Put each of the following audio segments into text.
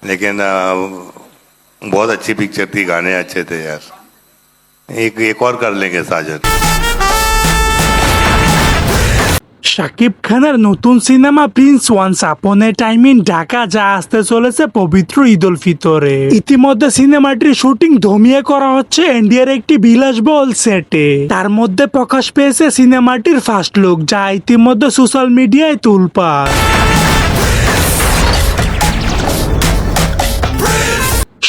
लेकिन बहुत अच्छी पिक्चर थी, गाने अच्छे थे यार। एक और कर लेंगे साजन। শাকিব খানের নতুন cinema Prince once upon A time in Dhaka যা আসতে চলেছে পবিত্র ঈদ উল ফিতরে। ইতিমধ্যে সিনেমাটির শুটিং ধমিয়ে করা হচ্ছে ইন্ডিয়ার একটি বিলাসবহুল সেটে। তার মধ্যে প্রকাশ পেয়েছে সিনেমাটির ফার্স্ট লুক, যা ইতিমধ্যে সোশ্যাল মিডিয়ায় তোলপাড়।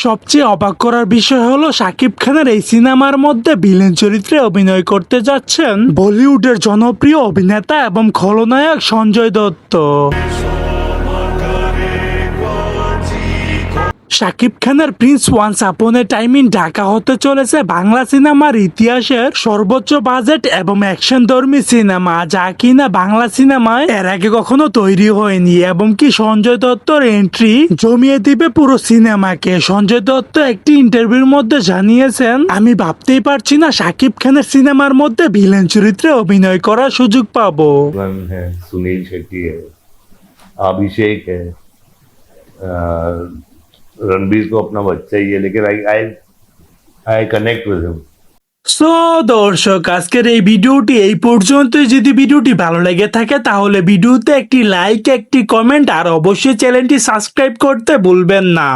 সবচেয়ে অবাক করার বিষয় হলো শাকিব খানের এই সিনেমার মধ্যে ভিলেন চরিত্রে অভিনয় করতে যাচ্ছেন বলিউডের জনপ্রিয় অভিনেতা এবং খলনায়ক সঞ্জয় দত্ত। শাকিব খানের Prince once upon A time in Dhaka হতে চলেছে বাংলা সিনেমার ইতিহাসের সর্বোচ্চ বাজেট এবং অ্যাকশন ধর্মী সিনেমা, যা কিনা বাংলা সিনেমায় এর আগে কখনো তৈরি হয়নি এবং কি সঞ্জয় দত্তর এন্ট্রি জমিয়ে দিবে পুরো সিনেমাকে। সঞ্জয় দত্ত একটি ইন্টারভিউর মধ্যে জানিয়েছেন, আমি ভাবতেই পারছি না শাকিব খানের সিনেমার মধ্যে ভিলেন চরিত্রে অভিনয় করার সুযোগ পাবো। सुनील शेट्टी है, अभिषेक है, रणबीर को अपना बच्चा ही है, लेकिन I connect with him. So দর্শক, আজকের এই ভিডিওটি এই পর্যন্তই। যদি ভিডিওটি ভালো লেগে থাকে তাহলে ভিডিওতে একটি লাইক, একটি কমেন্ট আর অবশ্যই চ্যানেলটি সাবস্ক্রাইব করতে ভুলবেন না।